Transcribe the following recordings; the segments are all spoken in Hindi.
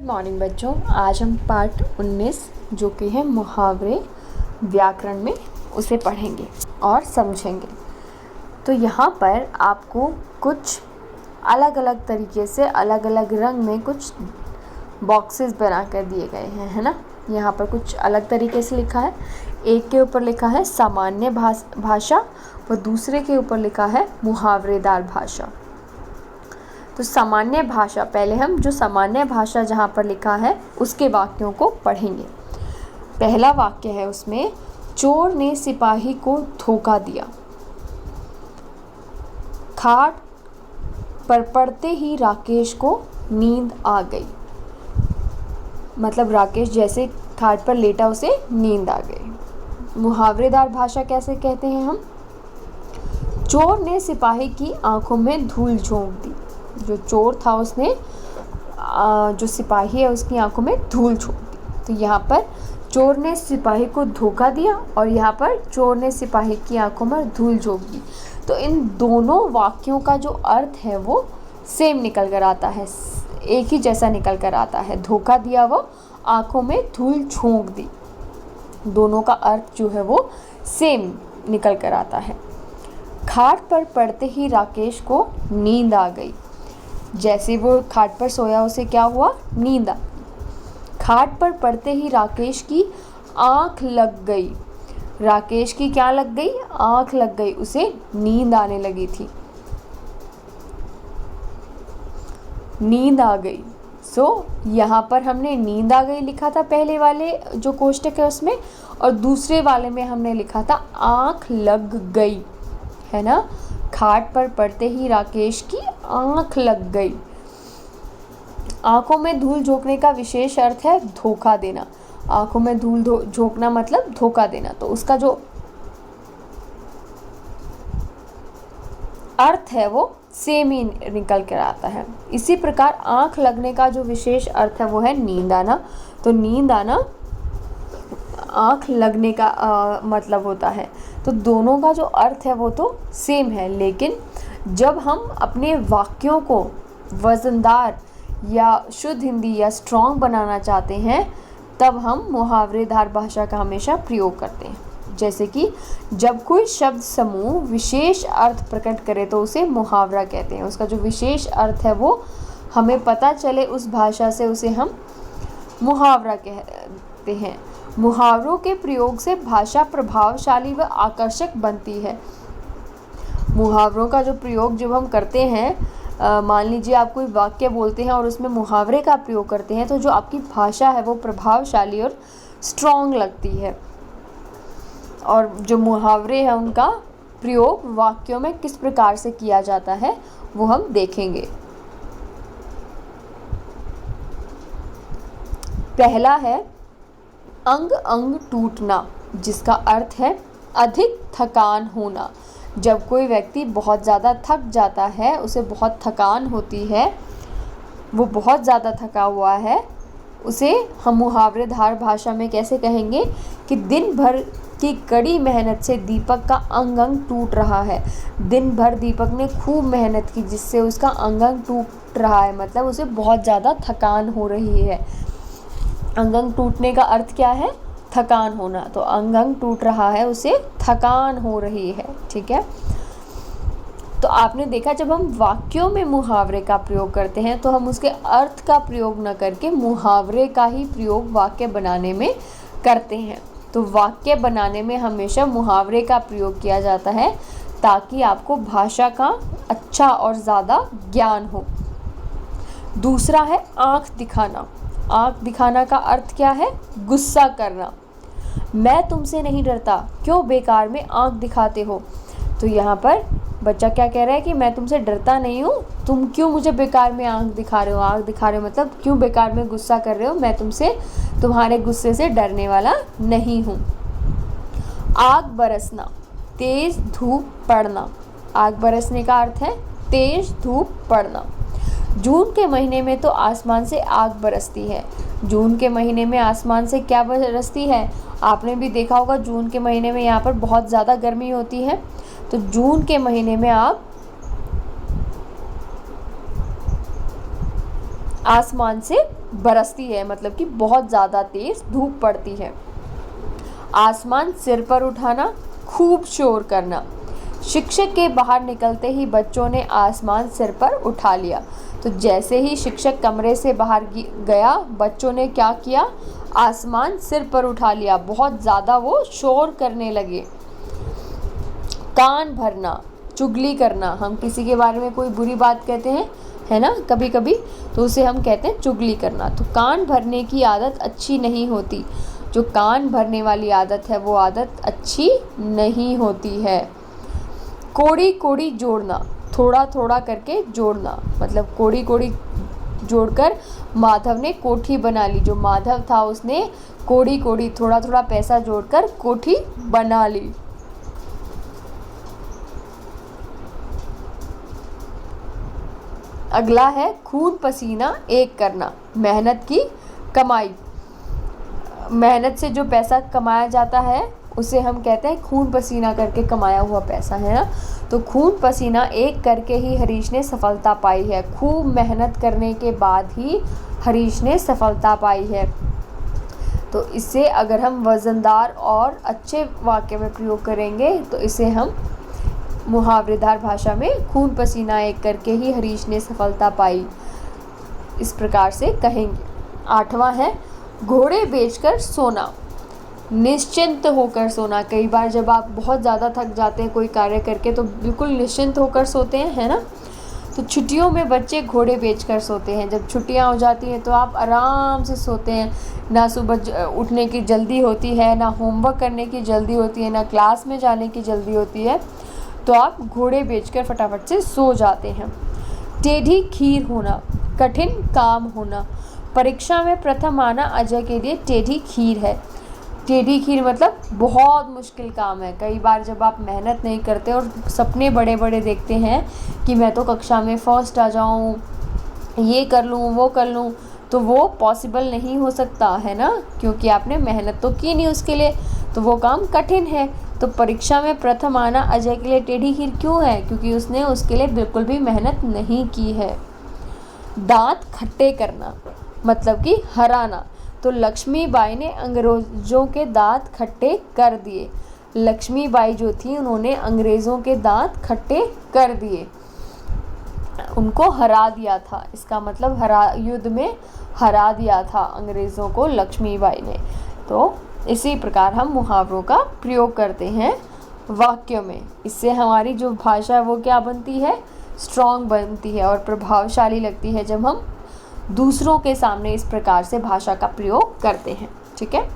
मॉर्निंग बच्चों, आज हम पार्ट 19 जो कि है मुहावरे व्याकरण में उसे पढ़ेंगे और समझेंगे। तो यहाँ पर आपको कुछ अलग अलग तरीके से अलग अलग रंग में कुछ बॉक्सेस बना कर दिए गए हैं, है ना। यहाँ पर कुछ अलग तरीके से लिखा है। एक के ऊपर लिखा है सामान्य भाषा व दूसरे के ऊपर लिखा है मुहावरेदार भाषा। तो सामान्य भाषा, पहले हम जो सामान्य भाषा जहाँ पर लिखा है उसके वाक्यों को पढ़ेंगे। पहला वाक्य है उसमें, चोर ने सिपाही को धोखा दिया। खाट पर पड़ते ही राकेश को नींद आ गई। मतलब राकेश जैसे खाट पर लेटा उसे नींद आ गई। मुहावरेदार भाषा कैसे कहते हैं हम? चोर ने सिपाही की आंखों में धूल झोंक दी। जो चोर था उसने जो सिपाही है उसकी आंखों में धूल झोंक दी। तो यहाँ पर चोर ने सिपाही को धोखा दिया और यहाँ पर चोर ने सिपाही की आंखों में धूल झोंक दी। तो इन दोनों वाक्यों का जो अर्थ है वो सेम निकल कर आता है, एक ही जैसा निकल कर आता है। धोखा दिया वो आंखों में धूल झोंक दी, दोनों का अर्थ जो है वो सेम निकल कर आता है। खाट पर पड़ते ही राकेश को नींद आ गई। जैसे वो खाट पर सोया उसे क्या हुआ? नींद आ गई। खाट पर पड़ते ही राकेश की आँख लग गई। राकेश की क्या लग गई? आँख लग गई, उसे नींद आने लगी थी, नींद आ गई। यहाँ पर हमने नींद आ गई लिखा था पहले वाले जो कोष्टक है उसमें, और दूसरे वाले में हमने लिखा था आँख लग गई, है ना। खाट पर पड़ते ही राकेश की आँख लग गई। आँखों में धूल झोंकने का विशेष अर्थ है धोखा देना। आँखों में धूल झोंकना मतलब धोखा देना, तो उसका जो अर्थ है वो सेम ही निकल कर आता है। इसी प्रकार आँख लगने का जो विशेष अर्थ है वो है नींद आना। तो नींद आना आँख लगने का मतलब होता है। तो दोनों का जो अर्थ है वो तो सेम है, लेकिन जब हम अपने वाक्यों को वज़नदार या शुद्ध हिंदी या स्ट्रॉन्ग बनाना चाहते हैं तब हम मुहावरेदार भाषा का हमेशा प्रयोग करते हैं। जैसे कि जब कोई शब्द समूह विशेष अर्थ प्रकट करे तो उसे मुहावरा कहते हैं। उसका जो विशेष अर्थ है वो हमें पता चले उस भाषा से, उसे हम मुहावरा कहते हैं। मुहावरों के प्रयोग से भाषा प्रभावशाली व आकर्षक बनती है। मुहावरों का जो प्रयोग जब हम करते हैं, मान लीजिए आप कोई वाक्य बोलते हैं और उसमें मुहावरे का प्रयोग करते हैं, तो जो आपकी भाषा है वो प्रभावशाली और स्ट्रॉन्ग लगती है। और जो मुहावरे हैं उनका प्रयोग वाक्यों में किस प्रकार से किया जाता है वो हम देखेंगे। पहला है अंग अंग टूटना, जिसका अर्थ है अधिक थकान होना। जब कोई व्यक्ति बहुत ज़्यादा थक जाता है, उसे बहुत थकान होती है, वो बहुत ज़्यादा थका हुआ है, उसे हम मुहावरेदार भाषा में कैसे कहेंगे कि दिन भर की कड़ी मेहनत से दीपक का अंग अंग टूट रहा है। दिन भर दीपक ने खूब मेहनत की जिससे उसका अंग अंग टूट रहा है, मतलब उसे बहुत ज़्यादा थकान हो रही है। अंग अंग टूटने का अर्थ क्या है? थकान होना। तो अंग अंग टूट रहा है, उसे थकान हो रही है, ठीक है। तो आपने देखा जब हम वाक्यों में मुहावरे का प्रयोग करते हैं तो हम उसके अर्थ का प्रयोग न करके मुहावरे का ही प्रयोग वाक्य बनाने में करते हैं। तो वाक्य बनाने में हमेशा मुहावरे का प्रयोग किया जाता है ताकि आपको भाषा का अच्छा और ज़्यादा ज्ञान हो। दूसरा है आँख दिखाना। आँख दिखाना का अर्थ क्या है? गुस्सा करना। मैं तुमसे नहीं डरता, क्यों बेकार में आँख दिखाते हो। तो यहाँ पर बच्चा क्या कह रहा है कि मैं तुमसे डरता नहीं हूँ, तुम क्यों मुझे बेकार में आँख दिखा रहे हो। आँख दिखा रहे हो मतलब क्यों बेकार में गुस्सा कर रहे हो, मैं तुमसे तुम्हारे गुस्से से डरने वाला नहीं हूँ। आग बरसना, तेज़ धूप पड़ना। आग बरसने का अर्थ है तेज़ धूप पड़ना। जून के महीने में तो आसमान से आग बरसती है। जून के महीने में आसमान से क्या बरसती है? आपने भी देखा होगा जून के महीने में यहाँ पर बहुत ज़्यादा गर्मी होती है, तो जून के महीने में आग आसमान से बरसती है, मतलब कि बहुत ज़्यादा तेज़ धूप पड़ती है। आसमान सिर पर उठाना, खूब शोर करना। शिक्षक के बाहर निकलते ही बच्चों ने आसमान सिर पर उठा लिया। तो जैसे ही शिक्षक कमरे से बाहर गया, बच्चों ने क्या किया, आसमान सिर पर उठा लिया, बहुत ज़्यादा वो शोर करने लगे। कान भरना, चुगली करना। हम किसी के बारे में कोई बुरी बात कहते हैं, है ना, कभी कभी, तो उसे हम कहते हैं चुगली करना। तो कान भरने की आदत अच्छी नहीं होती। जो कान भरने वाली आदत है वो आदत अच्छी नहीं होती है। कोड़ी कोड़ी जोड़ना, थोड़ा थोड़ा करके जोड़ना, मतलब कोड़ी कोड़ी जोड़कर माधव ने कोठी बना ली। जो माधव था उसने कोड़ी कोड़ी, थोड़ा थोड़ा पैसा जोड़कर कोठी बना ली। अगला है खून पसीना एक करना, मेहनत की कमाई। मेहनत से जो पैसा कमाया जाता है उसे हम कहते हैं खून पसीना करके कमाया हुआ पैसा, है ना। तो खून पसीना एक करके ही हरीश ने सफलता पाई है। खूब मेहनत करने के बाद ही हरीश ने सफलता पाई है। तो इसे अगर हम वज़नदार और अच्छे वाक्य में प्रयोग करेंगे तो इसे हम मुहावरेदार भाषा में खून पसीना एक करके ही हरीश ने सफलता पाई, इस प्रकार से कहेंगे। 8वां है घोड़े बेचकर सोना, निश्चिंत होकर सोना। कई बार जब आप बहुत ज़्यादा थक जाते हैं कोई कार्य करके तो बिल्कुल निश्चिंत होकर सोते हैं, है ना। तो छुट्टियों में बच्चे घोड़े बेचकर सोते हैं। जब छुट्टियां हो जाती हैं तो आप आराम से सोते हैं, ना सुबह उठने की जल्दी होती है, ना होमवर्क करने की जल्दी होती है, ना क्लास में जाने की जल्दी होती है, तो आप घोड़े बेचकर फटाफट से सो जाते हैं। टेढ़ी खीर होना, कठिन काम होना। परीक्षा में प्रथम आना अजय के लिए टेढ़ी खीर है। टेढ़ी खीर मतलब बहुत मुश्किल काम है। कई बार जब आप मेहनत नहीं करते और सपने बड़े बड़े देखते हैं कि मैं तो कक्षा में फर्स्ट आ जाऊं, ये कर लूं, वो कर लूं, तो वो पॉसिबल नहीं हो सकता, है ना, क्योंकि आपने मेहनत तो की नहीं उसके लिए, तो वो काम कठिन है। तो परीक्षा में प्रथम आना अजय के लिए टेढ़ी खीर क्यों है, क्योंकि उसने उसके लिए बिल्कुल भी मेहनत नहीं की है। दांत खट्टे करना मतलब कि हराना। तो लक्ष्मीबाई ने अंग्रेज़ों के दांत खट्टे कर दिए। लक्ष्मीबाई जो थी उन्होंने अंग्रेज़ों के दांत खट्टे कर दिए, उनको हरा दिया था। इसका मतलब युद्ध में हरा दिया था अंग्रेज़ों को लक्ष्मीबाई ने। तो इसी प्रकार हम मुहावरों का प्रयोग करते हैं वाक्यों में। इससे हमारी जो भाषा है वो क्या बनती है, स्ट्रॉन्ग बनती है और प्रभावशाली लगती है जब हम दूसरों के सामने इस प्रकार से भाषा का प्रयोग करते हैं। ठीक है,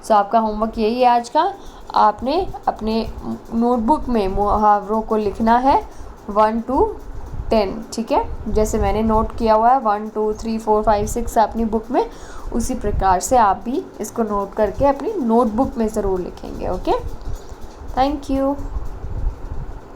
सो आपका होमवर्क यही है आज का। आपने अपने नोटबुक में मुहावरों को लिखना है 1 to 10, ठीक है, जैसे मैंने नोट किया हुआ है 1 2 3 4 5 6 अपनी बुक में, उसी प्रकार से आप भी इसको नोट करके अपनी नोटबुक में ज़रूर लिखेंगे। Okay, thank you.